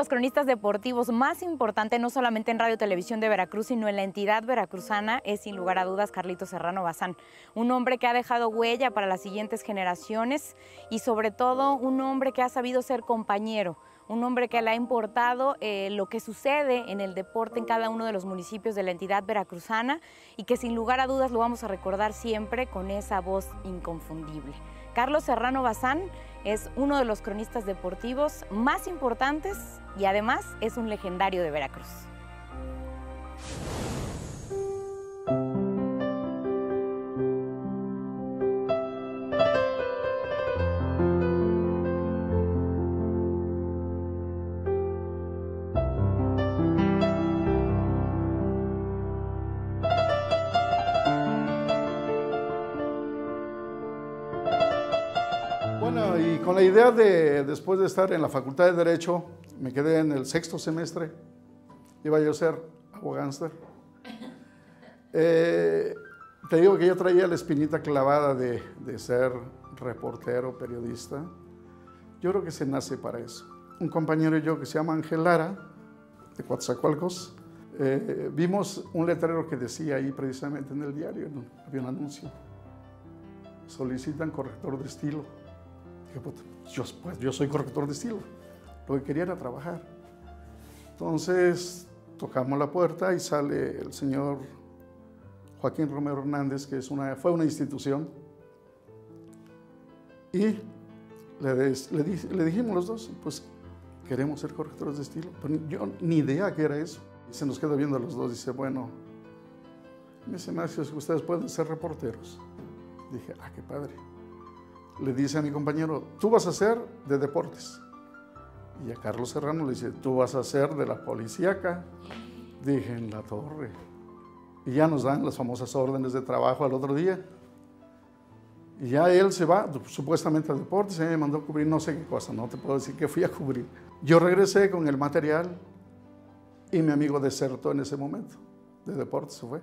los cronistas deportivos más importantes, no solamente en Radio Televisión de Veracruz, sino en la entidad veracruzana, es sin lugar a dudas Carlitos Serrano Bazán. Un hombre que ha dejado huella para las siguientes generaciones y sobre todo un hombre que ha sabido ser compañero, un hombre que le ha importado lo que sucede en el deporte en cada uno de los municipios de la entidad veracruzana y que sin lugar a dudas lo vamos a recordar siempre con esa voz inconfundible. Carlos Serrano Bazán es uno de los cronistas deportivos más importantes y además es un legendario de Veracruz. Bueno, y con la idea de, después de estar en la Facultad de Derecho, me quedé en el 6º semestre, iba yo a ser abogánster. Te digo que yo traía la espinita clavada de ser reportero, periodista. Yo creo que se nace para eso. Un compañero y yo que se llama Ángel Lara, de Coatzacoalcos, vimos un letrero que decía ahí precisamente en el diario, ¿no? Había un anuncio. Solicitan corrector de estilo. Dije, pues yo soy corrector de estilo. Lo que quería era trabajar. Entonces tocamos la puerta y sale el señor Joaquín Romero Hernández, que fue una institución. Y le dijimos los dos, pues queremos ser correctores de estilo. Pero yo ni idea qué era eso. Y se nos quedó viendo los dos. Dice, bueno, me dice, Max, ustedes pueden ser reporteros. Dije, qué padre. Le dice a mi compañero, tú vas a ser de deportes. Y a Carlos Serrano le dice, tú vas a ser de la policíaca. Dije, en la torre. Y ya nos dan las famosas órdenes de trabajo al otro día. Y ya él se va, supuestamente a deportes, y me mandó a cubrir no sé qué cosa, no te puedo decir que fui a cubrir. Yo regresé con el material y mi amigo desertó en ese momento, de deportes se fue.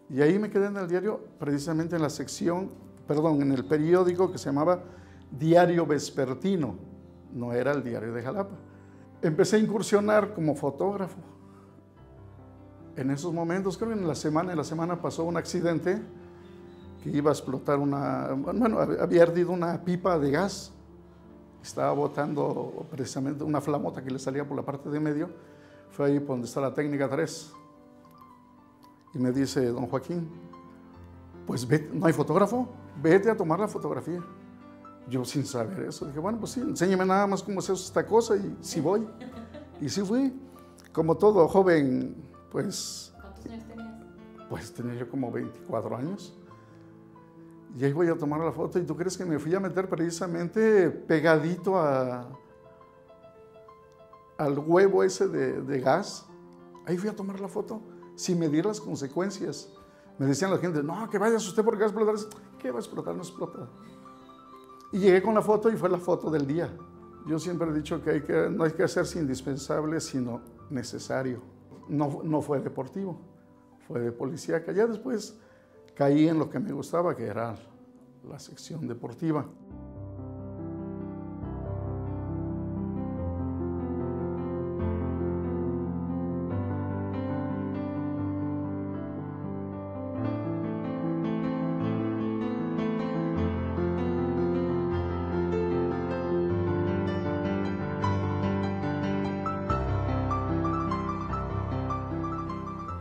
Y ahí me quedé en el diario, precisamente en la sección, en el periódico que se llamaba Diario Vespertino, no era el Diario de Jalapa. Empecé a incursionar como fotógrafo. En esos momentos, creo que en la semana pasó un accidente que iba a explotar había ardido una pipa de gas. Estaba botando precisamente una flamota que le salía por la parte de medio. Fue ahí por donde está la técnica 3. Y me dice, don Joaquín, pues vete, ¿no hay fotógrafo? Vete a tomar la fotografía. Yo sin saber eso, dije, bueno, pues sí, enséñame nada más cómo se hace esta cosa y sí voy. Y sí fui. Como todo joven, pues... ¿Cuántos años tenías? Pues tenía yo como 24 años. Y ahí voy a tomar la foto y ¿tú crees que me fui a meter precisamente pegadito al huevo ese de gas? Ahí fui a tomar la foto sin medir las consecuencias. Me decían la gente, no, que vayas usted porque va a explotar. ¿Qué va a explotar? No explota. Y llegué con la foto y fue la foto del día. Yo siempre he dicho que no hay que hacerse indispensable, sino necesario. No fue deportivo, fue de policíaca. Ya después caí en lo que me gustaba, que era la sección deportiva.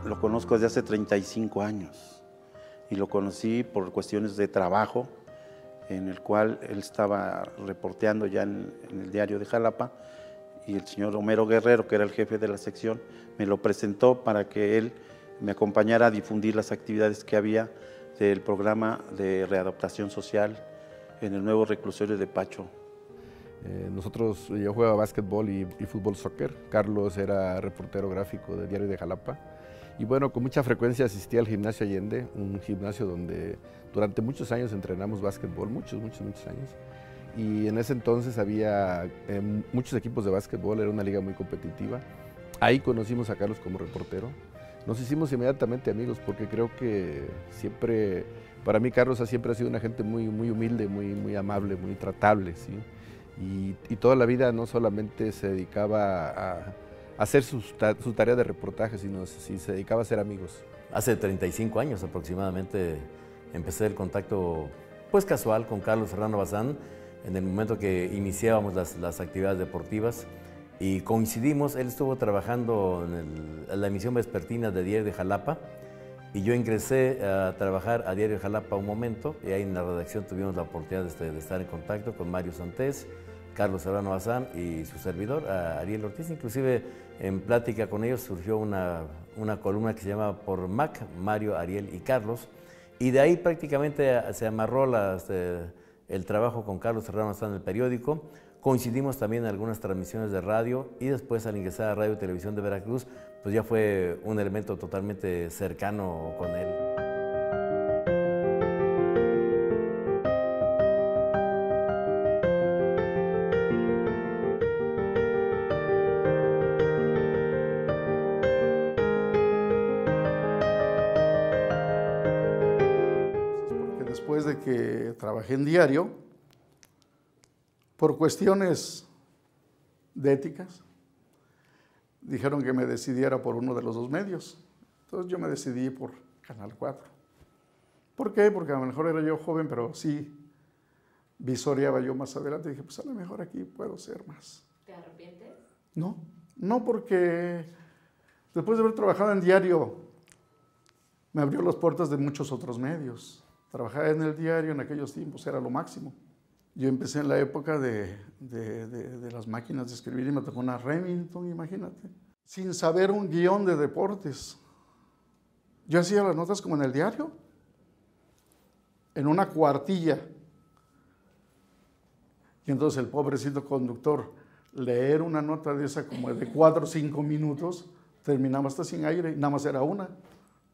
Lo conozco desde hace 35 años y lo conocí por cuestiones de trabajo, en el cual él estaba reporteando ya en el diario de Jalapa y el señor Homero Guerrero, que era el jefe de la sección, me lo presentó para que él me acompañara a difundir las actividades que había del programa de readaptación social en el nuevo reclusorio de Pacho. Yo jugaba básquetbol y fútbol soccer. Carlos era reportero gráfico del diario de Jalapa. Y bueno, con mucha frecuencia asistía al Gimnasio Allende, un gimnasio donde durante muchos años entrenamos básquetbol, muchos años. Y en ese entonces había muchos equipos de básquetbol, era una liga muy competitiva. Ahí conocimos a Carlos como reportero. Nos hicimos inmediatamente amigos porque creo que para mí Carlos siempre ha sido una gente muy humilde, muy amable, muy tratable, ¿sí? y toda la vida no solamente se dedicaba a hacer su tarea de reportaje, sino se dedicaba a ser amigos. Hace 35 años aproximadamente empecé el contacto pues casual con Carlos Serrano Bazán en el momento que iniciábamos las actividades deportivas y coincidimos. Él estuvo trabajando en la emisión vespertina de Diario de Jalapa y yo ingresé a trabajar a Diario de Jalapa un momento y ahí en la redacción tuvimos la oportunidad de estar en contacto con Mario Santés, Carlos Serrano Bazán y su servidor, Ariel Ortiz. Inclusive en plática con ellos surgió una columna que se llama Por Mac, Mario, Ariel y Carlos, y de ahí prácticamente se amarró el trabajo con Carlos Serrano Bazán en el periódico. Coincidimos también en algunas transmisiones de radio y después al ingresar a Radio y Televisión de Veracruz, pues ya fue un elemento totalmente cercano con él. Porque después de que trabajé en diario, por cuestiones de éticas, dijeron que me decidiera por uno de los dos medios. Entonces yo me decidí por Canal 4. ¿Por qué? Porque a lo mejor era yo joven, pero sí visoreaba yo más adelante. Y dije, pues a lo mejor aquí puedo ser más. ¿Te arrepientes? No, no, porque después de haber trabajado en diario, me abrió las puertas de muchos otros medios. Trabajar en el diario en aquellos tiempos era lo máximo. Yo empecé en la época de las máquinas de escribir y me tocó una Remington, imagínate, sin saber un guión de deportes. Yo hacía las notas como en el diario, en una cuartilla. Y entonces el pobrecito conductor, leer una nota de esa como de 4 o 5 minutos, terminaba hasta sin aire y nada más era una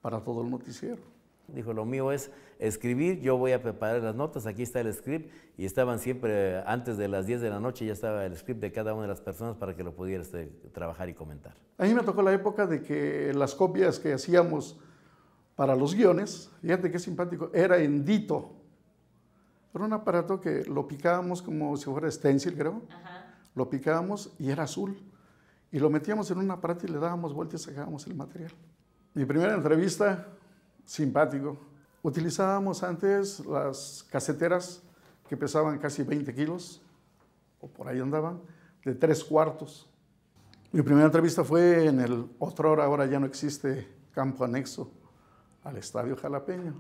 para todo el noticiero. Dijo, lo mío es escribir, yo voy a preparar las notas, aquí está el script, y estaban siempre, antes de las 10 de la noche, ya estaba el script de cada una de las personas para que lo pudiera trabajar y comentar. A mí me tocó la época de que las copias que hacíamos para los guiones, fíjate qué simpático, era en Dito. Era un aparato que lo picábamos como si fuera stencil, creo. Ajá. Lo picábamos y era azul. Y lo metíamos en un aparato y le dábamos vueltas y sacábamos el material. Mi primera entrevista, simpático. Utilizábamos antes las caseteras que pesaban casi 20 kilos, o por ahí andaban, de 3/4. Mi primera entrevista fue en el otrora, ahora ya no existe, campo anexo al Estadio Jalapeño.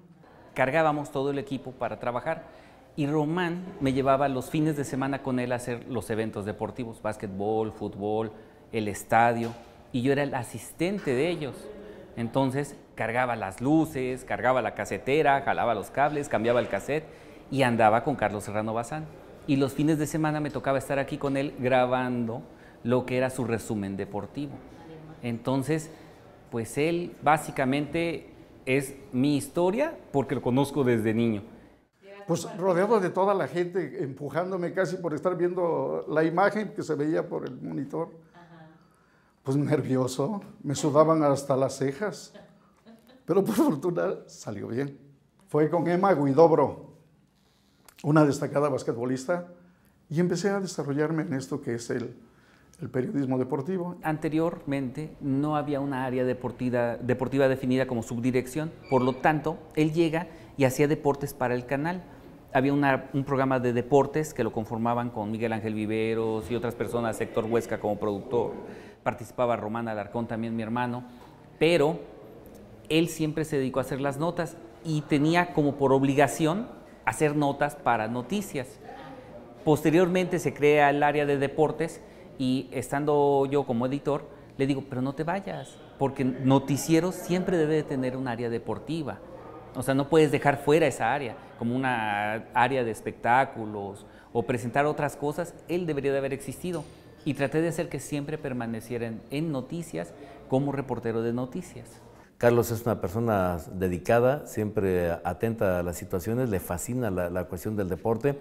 Cargábamos todo el equipo para trabajar y Román me llevaba los fines de semana con él a hacer los eventos deportivos, básquetbol, fútbol, el estadio, y yo era el asistente de ellos. Entonces cargaba las luces, cargaba la casetera, jalaba los cables, cambiaba el cassette y andaba con Carlos Serrano Bazán. Y los fines de semana me tocaba estar aquí con él grabando lo que era su resumen deportivo. Entonces, pues él básicamente es mi historia porque lo conozco desde niño. Pues rodeado de toda la gente, empujándome casi por estar viendo la imagen que se veía por el monitor. Pues nervioso, me sudaban hasta las cejas, pero por fortuna salió bien. Fue con Emma Guidobro, una destacada basquetbolista, y empecé a desarrollarme en esto que es el periodismo deportivo. Anteriormente no había una área deportiva definida como subdirección, por lo tanto, él llega y hacía deportes para el canal. Había un programa de deportes que lo conformaban con Miguel Ángel Viveros y otras personas, Héctor Huesca como productor. Participaba Román Alarcón, también mi hermano, pero él siempre se dedicó a hacer las notas y tenía como por obligación hacer notas para noticias. Posteriormente se crea el área de deportes y estando yo como editor, le digo, pero no te vayas, porque noticieros siempre debe de tener un área deportiva. O sea, no puedes dejar fuera esa área, como una área de espectáculos o presentar otras cosas, él debería de haber existido. Y traté de hacer que siempre permanecieran en noticias como reportero de noticias. Carlos es una persona dedicada, siempre atenta a las situaciones, le fascina la cuestión del deporte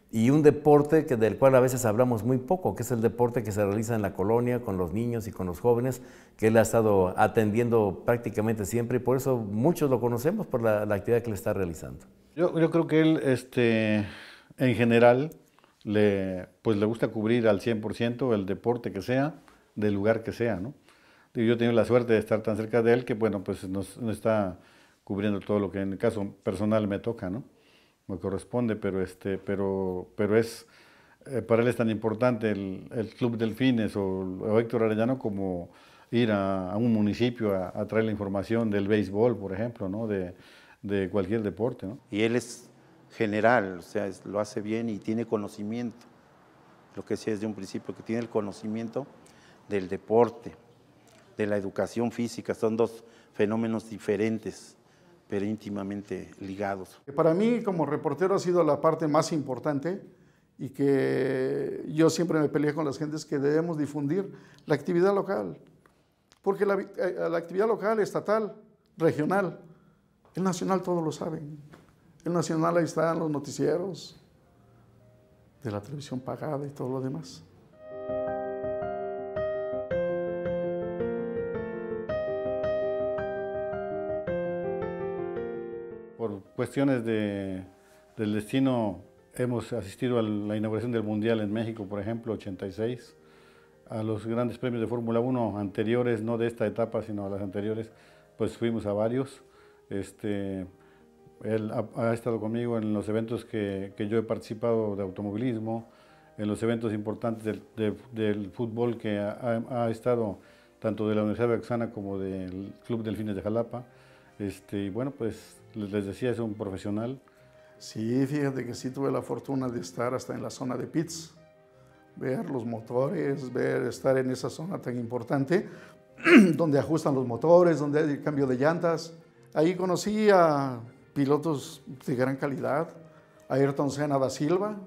y un deporte del cual a veces hablamos muy poco, que es el deporte que se realiza en la colonia con los niños y con los jóvenes, que él ha estado atendiendo prácticamente siempre y por eso muchos lo conocemos por la actividad que le está realizando. Yo creo que él, en general, pues le gusta cubrir al 100% el deporte que sea, del lugar que sea, ¿no? Y yo he tenido la suerte de estar tan cerca de él que, bueno, pues nos está cubriendo todo lo que en el caso personal me toca, ¿no? Me corresponde, pero es, para él es tan importante el Club Delfines o Héctor Arellano como ir a un municipio a traer la información del béisbol, por ejemplo, ¿no? De cualquier deporte, ¿no? Y él es general, o sea, lo hace bien y tiene conocimiento. Lo que decía desde un principio, que tiene el conocimiento del deporte, de la educación física. Son dos fenómenos diferentes, pero íntimamente ligados. Para mí, como reportero, ha sido la parte más importante y que yo siempre me peleé con las gentes que debemos difundir la actividad local. Porque la actividad local, estatal, regional, el nacional todos lo saben. El nacional ahí están los noticieros de la televisión pagada y todo lo demás. Por cuestiones del destino, hemos asistido a la inauguración del Mundial en México, por ejemplo, 86, a los grandes premios de Fórmula 1 anteriores, no de esta etapa, sino a las anteriores, pues fuimos a varios. Él ha estado conmigo en los eventos que yo he participado de automovilismo, en los eventos importantes del fútbol que ha estado tanto de la Universidad Veracruzana como del Club Delfines de Jalapa. Y bueno, pues les decía, es un profesional. Sí, fíjate que sí tuve la fortuna de estar hasta en la zona de pits, ver los motores, estar en esa zona tan importante, donde ajustan los motores, donde hay cambio de llantas. Ahí conocí a pilotos de gran calidad, a Ayrton Senna da Silva,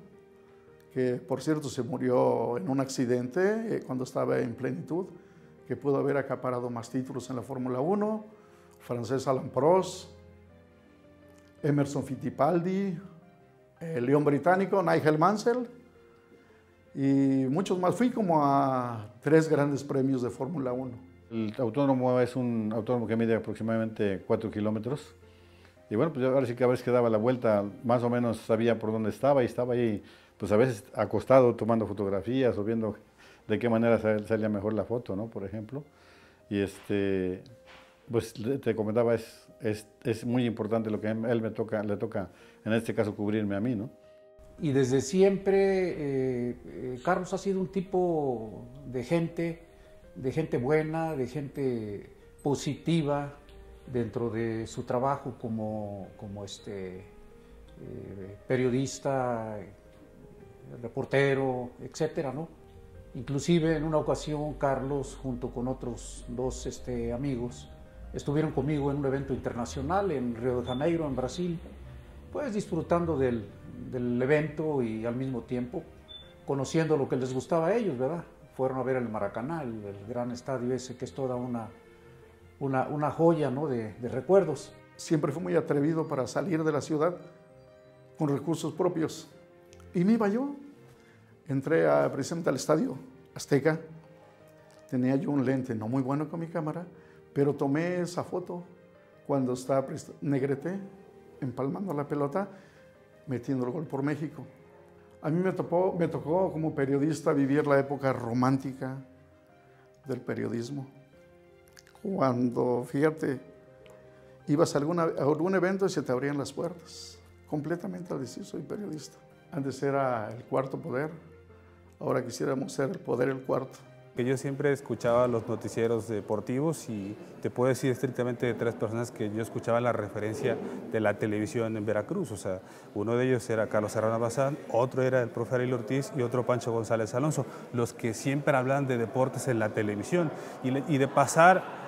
que por cierto se murió en un accidente cuando estaba en plenitud, que pudo haber acaparado más títulos en la Fórmula 1, francés Alain Prost, Emerson Fittipaldi, el león británico Nigel Mansell y muchos más. Fui como a 3 grandes premios de Fórmula 1. El autódromo es un autódromo que mide aproximadamente 4 kilómetros. Y bueno, pues ahora sí que a veces que daba la vuelta, más o menos sabía por dónde estaba y estaba ahí, pues a veces acostado tomando fotografías o viendo de qué manera salía mejor la foto, ¿no? Por ejemplo. Y pues te comentaba, es muy importante lo que a él le toca, en este caso, cubrirme a mí, ¿no? Y desde siempre, Carlos ha sido un tipo de gente buena, de gente positiva dentro de su trabajo como periodista, reportero, etcétera, ¿no? Inclusive en una ocasión Carlos, junto con otros 2 amigos, estuvieron conmigo en un evento internacional en Río de Janeiro, en Brasil, pues disfrutando del evento y al mismo tiempo conociendo lo que les gustaba a ellos, ¿verdad? Fueron a ver el Maracaná, el gran estadio ese, que es toda una joya, ¿no? de recuerdos. Siempre fui muy atrevido para salir de la ciudad con recursos propios. Y me iba yo. Entré precisamente al Estadio Azteca. Tenía yo un lente no muy bueno con mi cámara, pero tomé esa foto cuando estaba Negrete empalmando la pelota, metiendo el gol por México. A mí me tocó como periodista vivir la época romántica del periodismo. Cuando, fíjate, ibas a algún evento y se te abrían las puertas. Completamente al decir, soy periodista. Antes era el cuarto poder, ahora quisiéramos ser el poder el cuarto. Que yo siempre escuchaba los noticieros deportivos y te puedo decir estrictamente de 3 personas que yo escuchaba la referencia de la televisión en Veracruz. O sea, uno de ellos era Carlos Serrano Bazán, otro era el profe Ariel Ortiz y otro Pancho González Alonso, los que siempre hablan de deportes en la televisión y de pasar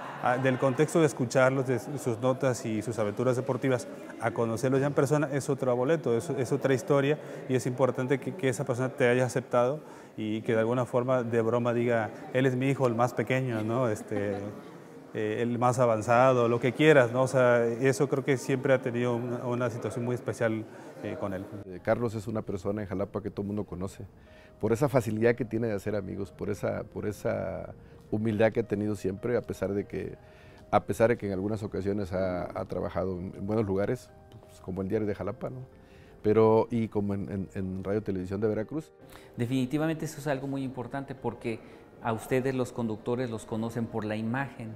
del contexto de escucharlos, de sus notas y sus aventuras deportivas, a conocerlos ya en persona, es otro boleto, es otra historia y es importante que esa persona te haya aceptado y que de alguna forma de broma diga, él es mi hijo, el más pequeño, ¿no? El más avanzado, lo que quieras, ¿no? O sea, eso creo que siempre ha tenido una situación muy especial con él. Carlos es una persona en Jalapa que todo el mundo conoce, por esa facilidad que tiene de hacer amigos, por esa humildad que ha tenido siempre, a pesar de que en algunas ocasiones ha trabajado en buenos lugares, pues, como el Diario de Jalapa, ¿no? pero y como en Radio Televisión de Veracruz. Definitivamente eso es algo muy importante porque a ustedes los conductores los conocen por la imagen,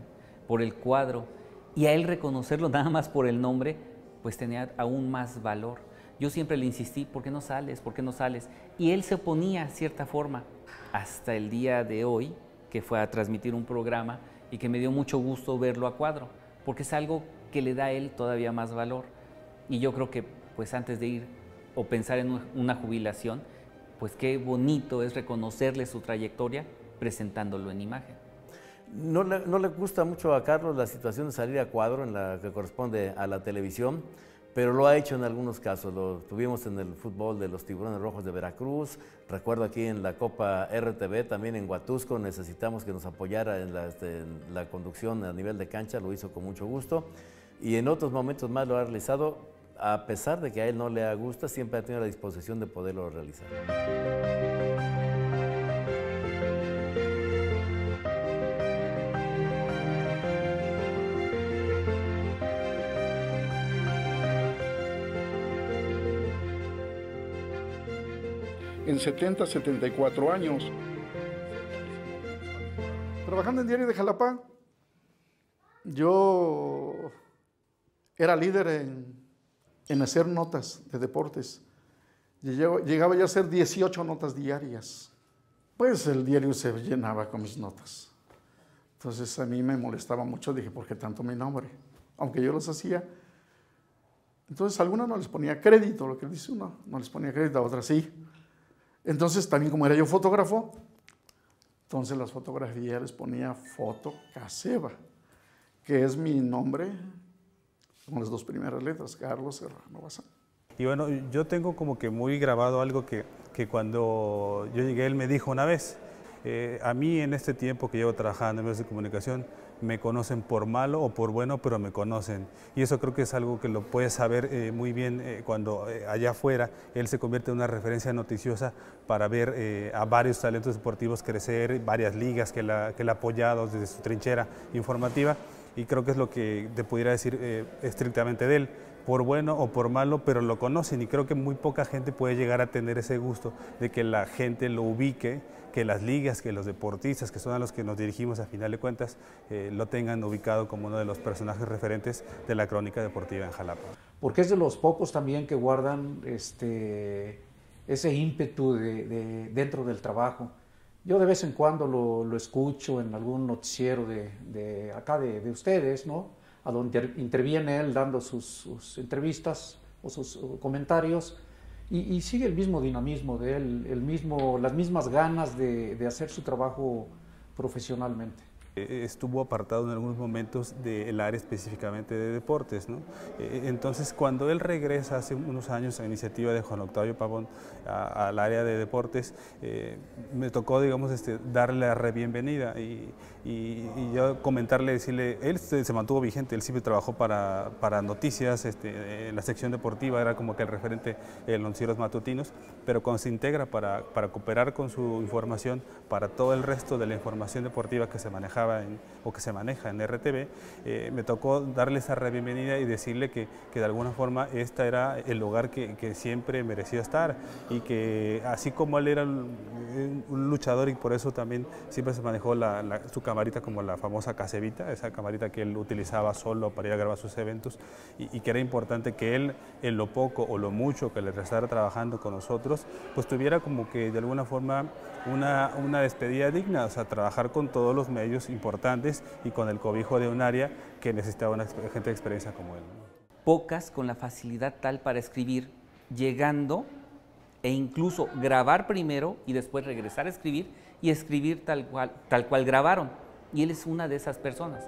por el cuadro, y a él reconocerlo nada más por el nombre, pues tenía aún más valor. Yo siempre le insistí, ¿por qué no sales? ¿Por qué no sales? Y él se oponía a cierta forma, hasta el día de hoy, que fue a transmitir un programa y que me dio mucho gusto verlo a cuadro, porque es algo que le da a él todavía más valor. Y yo creo que pues antes de ir o pensar en una jubilación, pues qué bonito es reconocerle su trayectoria presentándolo en imagen. No le gusta mucho a Carlos la situación de salir a cuadro en la que corresponde a la televisión, pero lo ha hecho en algunos casos. Lo tuvimos en el fútbol de los Tiburones Rojos de Veracruz, recuerdo aquí en la Copa RTV, también en Huatusco, necesitamos que nos apoyara en la conducción a nivel de cancha, lo hizo con mucho gusto, y en otros momentos más lo ha realizado, a pesar de que a él no le gusta, siempre ha tenido la disposición de poderlo realizar. En 74 años. Trabajando en Diario de Jalapa, yo era líder en hacer notas de deportes. Llegaba ya a hacer 18 notas diarias. Pues el diario se llenaba con mis notas. Entonces a mí me molestaba mucho, dije, ¿por qué tanto mi nombre? Aunque yo los hacía. Entonces a algunos no les ponía crédito, lo que dice uno, no les ponía crédito, a otras sí. Entonces, también como era yo fotógrafo, entonces las fotografías les ponía Foto Caseva, que es mi nombre, con las dos primeras letras, Carlos Serrano Bazán. Y bueno, yo tengo como que muy grabado algo que cuando yo llegué, él me dijo una vez, a mí en este tiempo que llevo trabajando en medios de comunicación, me conocen por malo o por bueno, pero me conocen. Y eso creo que es algo que lo puede saber muy bien cuando allá afuera él se convierte en una referencia noticiosa para ver a varios talentos deportivos crecer, varias ligas que él ha apoyado desde su trinchera informativa. Y creo que es lo que te pudiera decir estrictamente de él, por bueno o por malo, pero lo conocen y creo que muy poca gente puede llegar a tener ese gusto de que la gente lo ubique, que las ligas, que los deportistas, que son a los que nos dirigimos a final de cuentas, lo tengan ubicado como uno de los personajes referentes de la crónica deportiva en Jalapa. Porque es de los pocos también que guardan ese ímpetu dentro del trabajo. Yo de vez en cuando lo escucho en algún noticiero de acá de ustedes, ¿no? A donde interviene él dando sus entrevistas o sus comentarios y sigue el mismo dinamismo de él, las mismas ganas de hacer su trabajo profesionalmente. Estuvo apartado en algunos momentos del área específicamente de deportes, ¿no? Entonces, cuando él regresa hace unos años a iniciativa de Juan Octavio Pavón al área de deportes, me tocó, digamos, darle la bienvenida y yo comentarle, decirle, él se mantuvo vigente, él siempre trabajó para noticias, en la sección deportiva, era como que el referente de los noticieros matutinos, pero cuando se integra para cooperar con su información para todo el resto de la información deportiva que se manejaba o que se maneja en RTV, me tocó darle esa bienvenida y decirle que de alguna forma este era el lugar que siempre merecía estar y que así como él era un luchador y por eso también siempre se manejó su camarita como la famosa casevita, esa camarita que él utilizaba solo para ir a grabar sus eventos y que era importante que él en lo poco o lo mucho que le restara trabajando con nosotros, pues tuviera como que de alguna forma una despedida digna, o sea, trabajar con todos los medios importantes y con el cobijo de un área que necesitaba una gente de experiencia como él. Pocas con la facilidad tal para escribir, llegando e incluso grabar primero y después regresar a escribir y escribir tal cual grabaron. Y él es una de esas personas.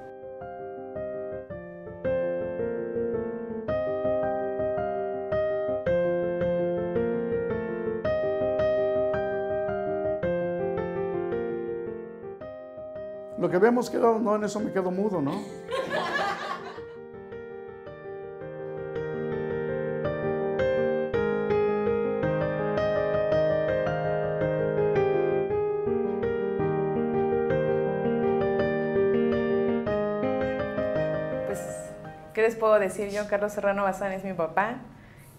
Lo que habíamos quedado, no, en eso me quedo mudo, ¿no? Pues, ¿qué les puedo decir yo? Carlos Serrano Bazán es mi papá.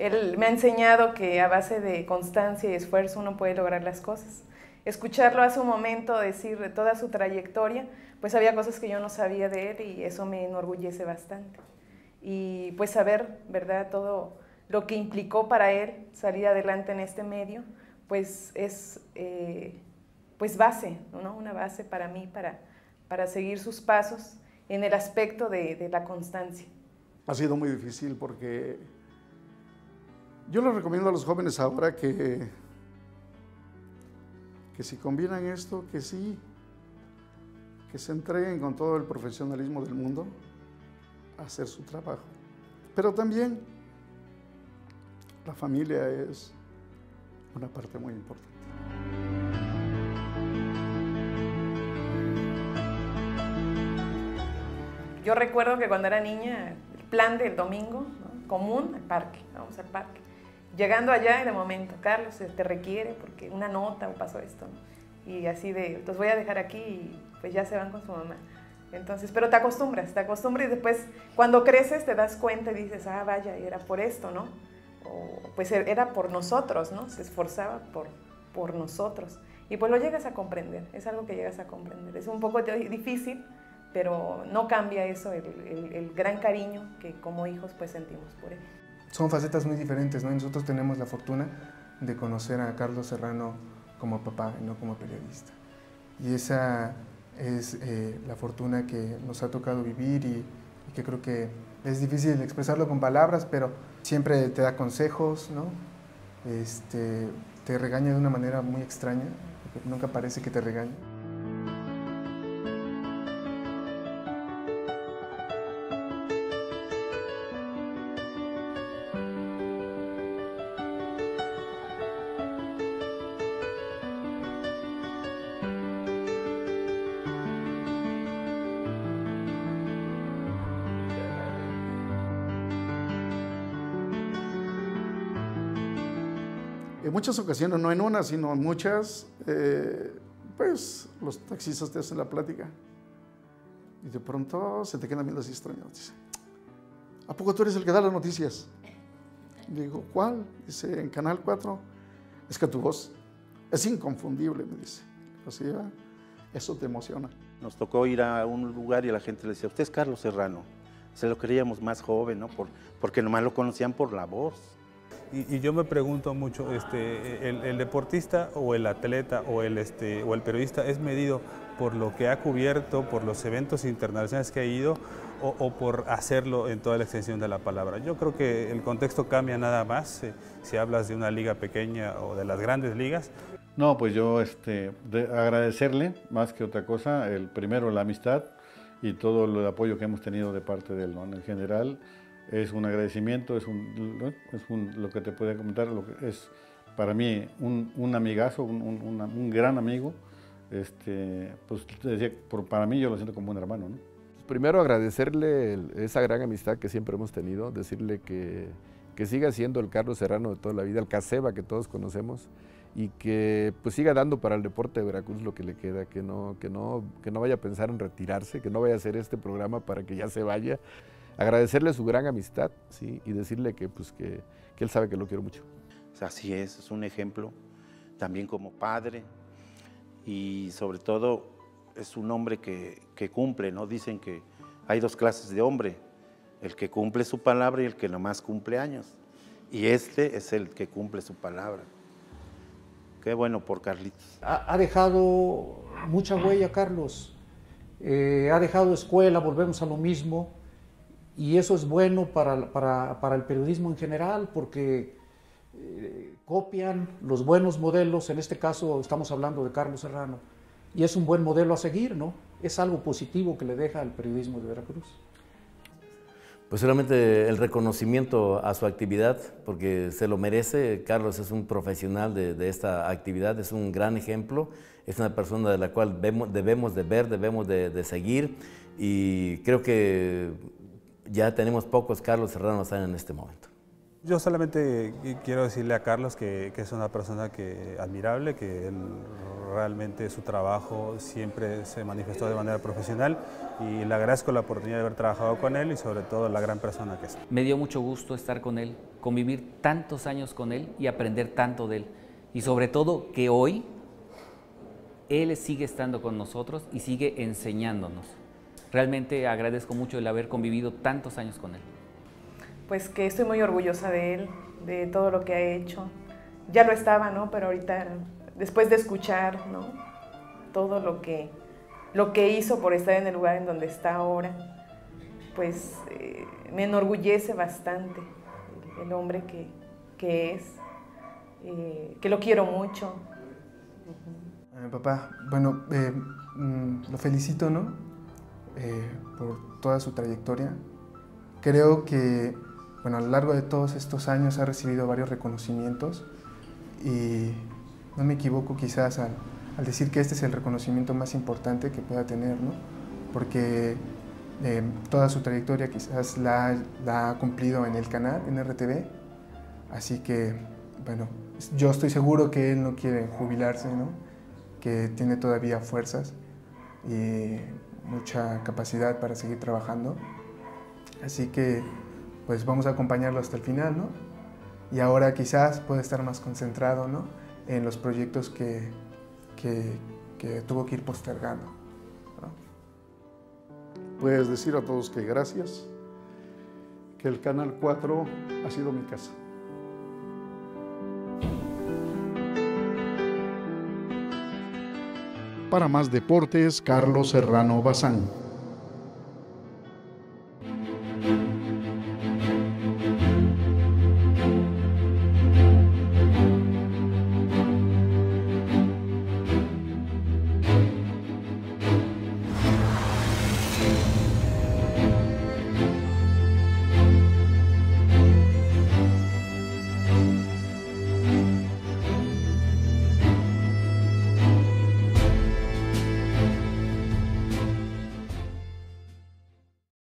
Él me ha enseñado que a base de constancia y esfuerzo uno puede lograr las cosas. Escucharlo hace un momento decir de toda su trayectoria, pues había cosas que yo no sabía de él y eso me enorgullece bastante. Y pues saber, ¿verdad?, todo lo que implicó para él salir adelante en este medio, pues es pues base, ¿no? Una base para mí para seguir sus pasos en el aspecto de la constancia. Ha sido muy difícil porque yo les recomiendo a los jóvenes ahora que si combinan esto, que sí, que se entreguen con todo el profesionalismo del mundo a hacer su trabajo. Pero también la familia es una parte muy importante. Yo recuerdo que cuando era niña, el plan del domingo, ¿no?, común, al parque, vamos al parque. Llegando allá y de momento, Carlos, te requiere porque una nota o pasó esto, ¿no? Y así de, los voy a dejar aquí y pues ya se van con su mamá. Entonces, pero te acostumbras y después cuando creces te das cuenta y dices, ah, vaya, era por esto, ¿no? O pues era por nosotros, ¿no? Se esforzaba por nosotros. Y pues lo llegas a comprender, es algo que llegas a comprender. Es un poco difícil, pero no cambia eso, el gran cariño que como hijos pues sentimos por él. Son facetas muy diferentes, ¿no? Y nosotros tenemos la fortuna de conocer a Carlos Serrano como papá y no como periodista. Y esa es la fortuna que nos ha tocado vivir y que creo que es difícil expresarlo con palabras, pero siempre te da consejos, ¿no? Te regaña de una manera muy extraña, porque nunca parece que te regaña. En muchas ocasiones, no en una, sino en muchas, pues los taxistas te hacen la plática y de pronto se te quedan viendo así extraño. Dice, ¿a poco tú eres el que da las noticias? Digo, ¿cuál? Dice, en Canal 4, es que tu voz es inconfundible, me dice. O sea, eso te emociona. Nos tocó ir a un lugar y la gente le decía, usted es Carlos Serrano. Se lo creíamos más joven, ¿no? Porque nomás lo conocían por la voz. Y yo me pregunto mucho, el deportista o el atleta o el periodista es medido por lo que ha cubierto, por los eventos internacionales que ha ido o por hacerlo en toda la extensión de la palabra. Yo creo que el contexto cambia nada más si hablas de una liga pequeña o de las grandes ligas. No, pues yo agradecerle más que otra cosa, primero la amistad y todo el apoyo que hemos tenido de parte de él, ¿no? En general, es un agradecimiento, lo que te puedo comentar, lo que es para mí un amigazo, un gran amigo. Pues decía, para mí yo lo siento como un hermano, ¿no? Primero agradecerle esa gran amistad que siempre hemos tenido, decirle que siga siendo el Carlos Serrano de toda la vida, el Caseba que todos conocemos, y que pues siga dando para el deporte de Veracruz lo que le queda, que no vaya a pensar en retirarse, que no vaya a hacer este programa para que ya se vaya. Agradecerle su gran amistad, ¿sí? Y decirle que él sabe que lo quiero mucho. Así es un ejemplo también como padre y sobre todo es un hombre que cumple, ¿no? Dicen que hay dos clases de hombre, el que cumple su palabra y el que nomás cumple años. Y este es el que cumple su palabra. Qué bueno por Carlitos. Ha dejado mucha huella, Carlos. Ha dejado escuela, volvemos a lo mismo. Y eso es bueno para el periodismo en general, porque copian los buenos modelos, en este caso estamos hablando de Carlos Serrano, y es un buen modelo a seguir, ¿no? Es algo positivo que le deja al periodismo de Veracruz. Pues solamente el reconocimiento a su actividad, porque se lo merece. Carlos es un profesional de esta actividad, es un gran ejemplo, es una persona de la cual debemos de ver, debemos de seguir, y creo que ya tenemos pocos Carlos Serrano Bazán en este momento. Yo solamente quiero decirle a Carlos que es una persona admirable, que él realmente su trabajo siempre se manifestó de manera profesional y le agradezco la oportunidad de haber trabajado con él y sobre todo la gran persona que es. Me dio mucho gusto estar con él, convivir tantos años con él y aprender tanto de él. Y sobre todo que hoy él sigue estando con nosotros y sigue enseñándonos. Realmente agradezco mucho el haber convivido tantos años con él. Pues que estoy muy orgullosa de él, de todo lo que ha hecho. Ya lo estaba, ¿no? Pero ahorita, después de escuchar, ¿no? Todo lo que hizo por estar en el lugar en donde está ahora, pues me enorgullece bastante el hombre que es, que lo quiero mucho. Papá, bueno, lo felicito, ¿no? Por toda su trayectoria. Creo que, bueno, a lo largo de todos estos años ha recibido varios reconocimientos y no me equivoco quizás al decir que este es el reconocimiento más importante que pueda tener, ¿no? Porque toda su trayectoria quizás la ha cumplido en el canal, en RTV, así que, bueno, yo estoy seguro que él no quiere jubilarse, ¿no? Que tiene todavía fuerzas y mucha capacidad para seguir trabajando, así que pues vamos a acompañarlo hasta el final, ¿no? Y ahora quizás puede estar más concentrado, ¿no? En los proyectos que tuvo que ir postergando, ¿no? Puedes decir a todos que gracias, que el Canal 4 ha sido mi casa. Para más deportes, Carlos Serrano Bazán.